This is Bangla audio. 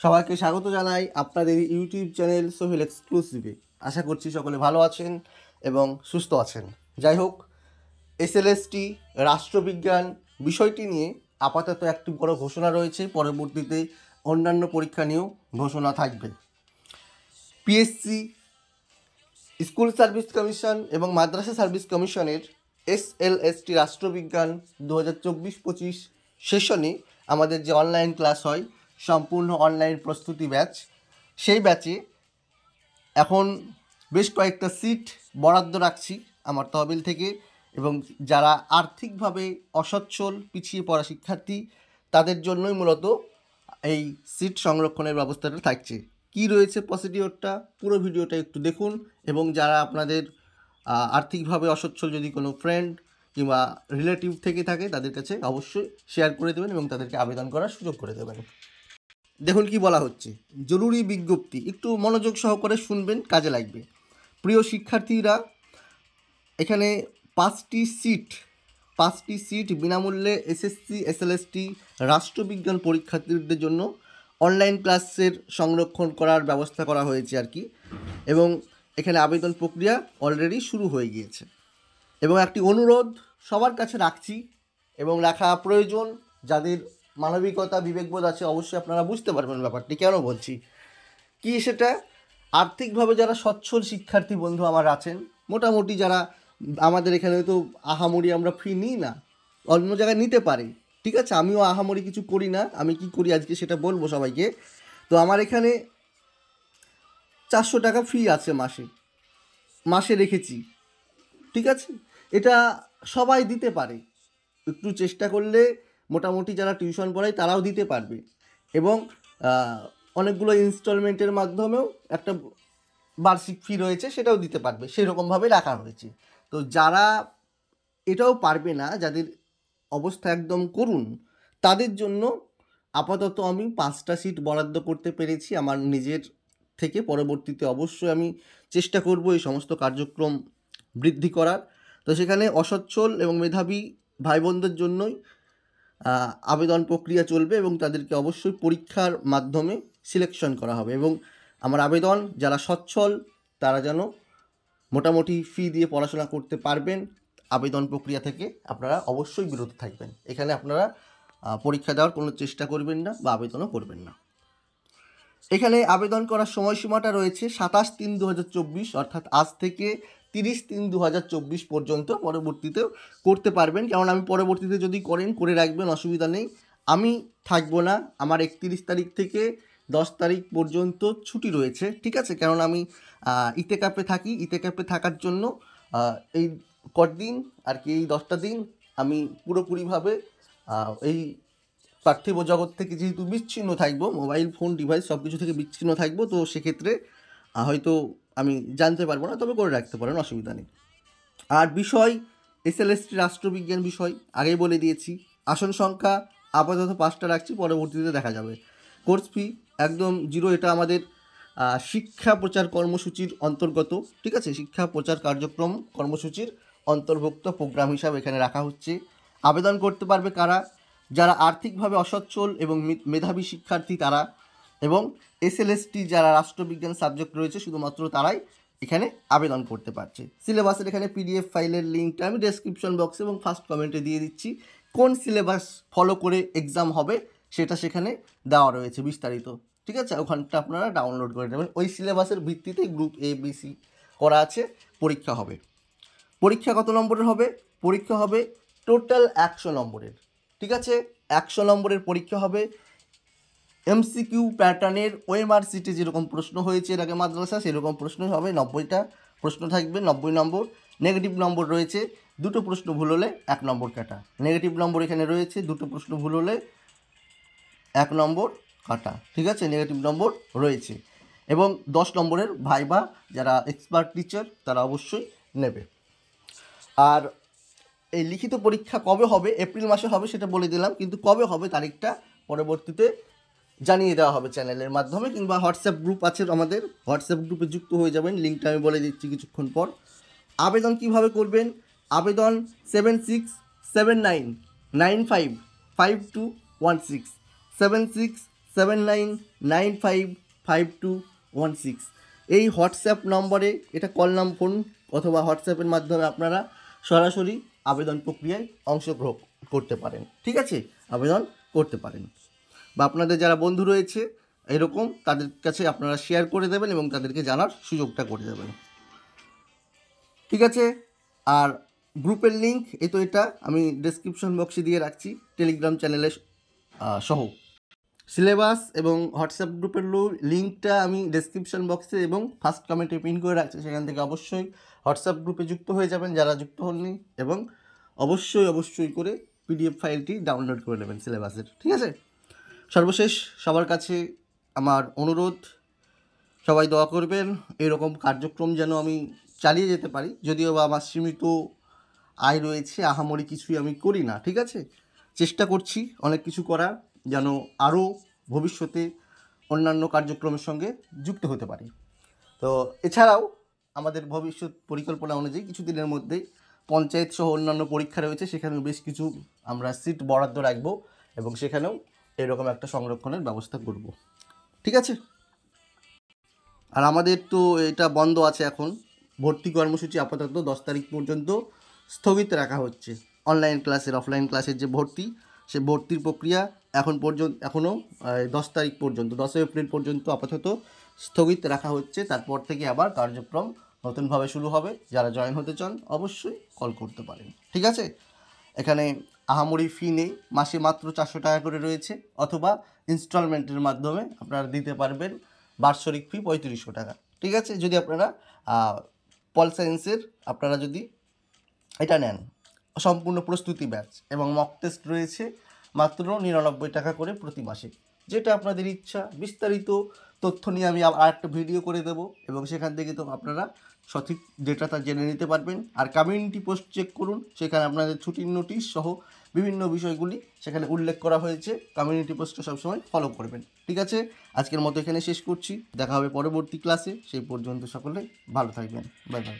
সবাইকে স্বাগত জানাই আপনাদের ইউটিউব চ্যানেল সোহেল এক্সক্লুসিভে। আশা করছি সকলে ভালো আছেন এবং সুস্থ আছেন। যাই হোক, এসএলএসটি রাষ্ট্রবিজ্ঞান বিষয়টি নিয়ে আপাতত একটি বড় ঘোষণা রয়েছে, পরবর্তীতে অন্যান্য পরীক্ষা নিয়েও ঘোষণা থাকবে। পিএসসি, স্কুল সার্ভিস কমিশন এবং মাদ্রাসা সার্ভিস কমিশনের এসএলএসটি রাষ্ট্রবিজ্ঞান 2024-25 সেশনে আমাদের যে অনলাইন ক্লাস হয়, সম্পূর্ণ অনলাইন প্রস্তুতি ব্যাচ, সেই ব্যাচে এখন বেশ কয়েকটা সিট বরাদ্দ রাখছি আমার তহবিল থেকে। এবং যারা আর্থিকভাবে অসচ্ছল, পিছিয়ে পড়া শিক্ষার্থী, তাদের জন্যই মূলত এই সিট সংরক্ষণের ব্যবস্থাটা থাকছে। কি রয়েছে প্রসিডিওরটা, পুরো ভিডিওটা একটু দেখুন। এবং যারা আপনাদের আর্থিকভাবে অসচ্ছল যদি কোনো ফ্রেন্ড কিংবা রিলেটিভ থেকে থাকে, তাদের কাছে অবশ্যই শেয়ার করে দেবেন এবং তাদেরকে আবেদন করার সুযোগ করে দেবেন। দেখুন কি বলা হচ্ছে, জরুরি বিজ্ঞপ্তি, একটু মনোযোগ সহকারে শুনবেন, কাজে লাগবে। প্রিয় শিক্ষার্থীরা, এখানে পাঁচটি সিট বিনামূল্যে এসএসসি এসএলএসটি রাষ্ট্রবিজ্ঞান পরীক্ষার্থীদের জন্য অনলাইন ক্লাসের সংরক্ষণ করার ব্যবস্থা করা হয়েছে আর কি। এবং এখানে আবেদন প্রক্রিয়া অলরেডি শুরু হয়ে গিয়েছে। এবং একটি অনুরোধ সবার কাছে রাখছি এবং রাখা প্রয়োজন, যাদের মানবিকতা বিবেকবোধ আছে অবশ্যই আপনারা বুঝতে পারবেন ব্যাপারটি কেন বলছি। কি সেটা, আর্থিকভাবে যারা সচ্ছল শিক্ষার্থী বন্ধু আমার আছেন, মোটামুটি যারা, আমাদের এখানে তো আহামরি আমরা ফি নিই না, অন্য জায়গায় নিতে পারি, ঠিক আছে, আমিও আহামরি কিছু করি না। আমি কি করি আজকে সেটা বলবো সবাইকে। তো আমার এখানে 400 টাকা ফি আছে মাসে রেখেছি, ঠিক আছে। এটা সবাই দিতে পারে, একটু চেষ্টা করলে মোটামুটি যারা টিউশন পড়ায় তারাও দিতে পারবে। এবং অনেকগুলো ইনস্টলমেন্টের মাধ্যমেও একটা বার্ষিক ফি রয়েছে, সেটাও দিতে পারবে, সেরকমভাবে রাখা হয়েছে। তো যারা এটাও পারবে না, যাদের অবস্থা একদম করুণ, তাদের জন্য আপাতত আমি 5টা সিট বরাদ্দ করতে পেরেছি আমার নিজের থেকে। পরবর্তীতে অবশ্যই আমি চেষ্টা করব এই সমস্ত কার্যক্রম বৃদ্ধি করার। তো সেখানে অসচ্ছল এবং মেধাবী ভাই বোনদের জন্যই আবেদন প্রক্রিয়া চলবে এবং তাদেরকে অবশ্যই পরীক্ষার মাধ্যমে সিলেকশন করা হবে। এবং আমার আবেদন, যারা সচ্ছল তারা যেন মোটামুটি ফি দিয়ে পড়াশোনা করতে পারবেন, আবেদন প্রক্রিয়া থেকে আপনারা অবশ্যই বিরত থাকবেন। এখানে আপনারা পরীক্ষা দেওয়ার কোনো চেষ্টা করবেন না বা আবেদনও করবেন না। এখানে আবেদন করার সময়সীমাটা রয়েছে 27/3/2024, অর্থাৎ আজ থেকে 30/3/2024 পর্যন্ত। পরবর্তীতেও করতে পারবেন, কারণ আমি পরবর্তীতে যদি করে রাখবেন, অসুবিধা নেই। আমি থাকবো না, আমার 31 তারিখ থেকে 10 তারিখ পর্যন্ত ছুটি রয়েছে, ঠিক আছে। কারণ আমি ইতেকাপে থাকি, ইতেকাপে থাকার জন্য এই কদিন আর কি, এই 10টা দিন আমি পুরোপুরিভাবে এই পার্থিব জগৎ থেকে যেহেতু বিচ্ছিন্ন থাকবো, মোবাইল ফোন ডিভাইস সব কিছু থেকে বিচ্ছিন্ন থাকবো, তো সেক্ষেত্রে হয়তো আমি জানতে পারবো না, তবে করে রাখতে পারেন, অসুবিধা নেই। আর বিষয়, এসএলএসটি রাষ্ট্রবিজ্ঞান বিষয় আগেই বলে দিয়েছি। আসন সংখ্যা আপাতত 5টা রাখছি, পরবর্তীতে দেখা যাবে। কোর্স ফি একদম 0, এটা আমাদের শিক্ষা প্রচার কর্মসূচির অন্তর্গত, ঠিক আছে, শিক্ষা প্রচার কার্যক্রম কর্মসূচির অন্তর্ভুক্ত প্রোগ্রাম হিসাবে এখানে রাখা হচ্ছে। আবেদন করতে পারবে কারা, যারা আর্থিকভাবে অসচ্ছল এবং মেধাবী শিক্ষার্থী তারা, এবং এসএলএসটি যারা রাষ্ট্রবিজ্ঞান সাবজেক্ট রয়েছে শুধুমাত্র তারাই এখানে আবেদন করতে পারছে। সিলেবাসের এখানে পিডিএফ ফাইলের লিঙ্কটা আমি ডেসক্রিপশন বক্সে এবং ফার্স্ট কমেন্টে দিয়ে দিচ্ছি। কোন সিলেবাস ফলো করে এক্সাম হবে সেটা সেখানে দেওয়া রয়েছে বিস্তারিত, ঠিক আছে। ওখানটা আপনারা ডাউনলোড করে নেবেন। ওই সিলেবাসের ভিত্তিতে গ্রুপ এ বি সি করা আছে, পরীক্ষা হবে। পরীক্ষা কত নম্বরের হবে? পরীক্ষা হবে টোটাল 100 নম্বরের, ঠিক আছে। 100 নম্বরের পরীক্ষা হবে। এমসিকিউ প্যাটার্নের ওএমআর সিটে যেরকম প্রশ্ন হয়েছে এর আগে মাদ্রাসা, সেরকম প্রশ্নই হবে। 90টা প্রশ্ন থাকবে, 90 নম্বর। নেগেটিভ নম্বর রয়েছে, 2টো প্রশ্ন ভুল হলে 1 নম্বর কাটা। নেগেটিভ নম্বর এখানে রয়েছে, 2টো প্রশ্ন ভুল হলে 1 নম্বর কাটা, ঠিক আছে, নেগেটিভ নম্বর রয়েছে। এবং 10 নম্বরের ভাইবা, যারা এক্সপার্ট টিচার তারা অবশ্যই নেবে। আর এই লিখিত পরীক্ষা কবে হবে, এপ্রিল মাসে হবে সেটা বলে দিলাম, কিন্তু কবে হবে তারিখটা পরবর্তীতে জানিয়ে দেওয়া হবে চ্যানেলের মাধ্যমে, কিংবা হোয়াটসঅ্যাপ গ্রুপ আছে আমাদের, হোয়াটসঅ্যাপ গ্রুপে যুক্ত হয়ে যাবেন, লিঙ্কটা আমি বলে দিচ্ছি কিছুক্ষণ পর। আবেদন কিভাবে করবেন? আবেদন 7679955216, 7679955216 79955216। এই হোয়াটসঅ্যাপ নম্বরে এটা কল নাম ফোন অথবা হোয়াটসঅ্যাপের মাধ্যমে আপনারা সরাসরি আবেদন প্রক্রিয়ায় অংশগ্রহণ করতে পারেন। ঠিক আছে, আবেদন করতে পারেন, বা আপনাদের যারা বন্ধু রয়েছে এরকম তাদের কাছে আপনারা শেয়ার করে দেবেন এবং তাদেরকে জানার সুযোগটা করে দেবেন। ঠিক আছে, আর গ্রুপের লিঙ্ক এটা আমি ডেসক্রিপশন বক্সে দিয়ে রাখছি, টেলিগ্রাম চ্যানেলে সহ। সিলেবাস এবং হোয়াটসঅ্যাপ গ্রুপের লিঙ্কটা আমি ডেসক্রিপশন বক্সে এবং ফার্স্ট কমেন্টে পিন করে রাখছি, সেখান থেকে অবশ্যই হোয়াটসঅ্যাপ গ্রুপে যুক্ত হয়ে যাবেন যারা যুক্ত হননি, এবং অবশ্যই করে পিডিএফ ফাইলটি ডাউনলোড করে নেবেন সিলেবাসের। ঠিক আছে, সর্বশেষ সবার কাছে আমার অনুরোধ, সবাই দোয়া করবেন এরকম কার্যক্রম যেন আমি চালিয়ে যেতে পারি, যদিও বা আমার সীমিত আয় রয়েছে, আহামরি কিছুই আমি করি না। ঠিক আছে, চেষ্টা করছি অনেক কিছু করার, যেন আরও ভবিষ্যতে অন্যান্য কার্যক্রমের সঙ্গে যুক্ত হতে পারি। তো এছাড়াও আমাদের ভবিষ্যৎ পরিকল্পনা অনুযায়ী কিছুদিনের মধ্যেই পঞ্চায়েত সহ অন্যান্য পরীক্ষা রয়েছে, সেখানেও বেশ কিছু আমরা সিট বরাদ্দ রাখবো এবং সেখানেও এরকম একটা সংরক্ষণের ব্যবস্থা করব। ঠিক আছে, আর আমাদের তো এটা বন্ধ আছে এখন, ভর্তি কর্মসূচি আপাতত 10 তারিখ পর্যন্ত স্থগিত রাখা হচ্ছে। অনলাইন ক্লাসের অফলাইন ক্লাসের যে ভর্তি, সে ভর্তির প্রক্রিয়া এখনও 10 তারিখ পর্যন্ত 10 এপ্রিল পর্যন্ত আপাতত স্থগিত রাখা হচ্ছে। তারপর থেকে আবার কার্যক্রম নতুনভাবে শুরু হবে। যারা জয়েন হতে চান অবশ্যই কল করতে পারেন। ঠিক আছে, এখানে আহামরি ফি নেই, মাসে মাত্র 400 টাকা করে রয়েছে, অথবা ইনস্টলমেন্টের মাধ্যমে আপনারা দিতে পারবেন বার্ষিক ফি 3500 টাকা। ঠিক আছে, যদি আপনারা পল সায়েন্সের আপনারা যদি এটা নেন সম্পূর্ণ প্রস্তুতি ব্যাচ, এবং মক টেস্ট রয়েছে মাত্র 99 টাকা করে প্রতি মাসে। যেটা আপনাদের ইচ্ছা, বিস্তারিত তথ্য নিয়ে আমি আর একটা ভিডিও করে দেবো, এবং সেখান থেকে তো আপনারা সঠিক ডেটাটা জেনে নিতে পারবেন। আর কমিউনিটি পোস্ট চেক করুন, সেখানে আপনাদের ছুটির নোটিশ সহ বিভিন্ন বিষয়গুলি সেখানে উল্লেখ করা হয়েছে। কমিউনিটি পোস্টটা সবসময় ফলো করবেন। ঠিক আছে, আজকের মতো এখানে শেষ করছি, দেখা হবে পরবর্তী ক্লাসে। সেই পর্যন্ত সকলে ভালো থাকবেন, বাই বাই।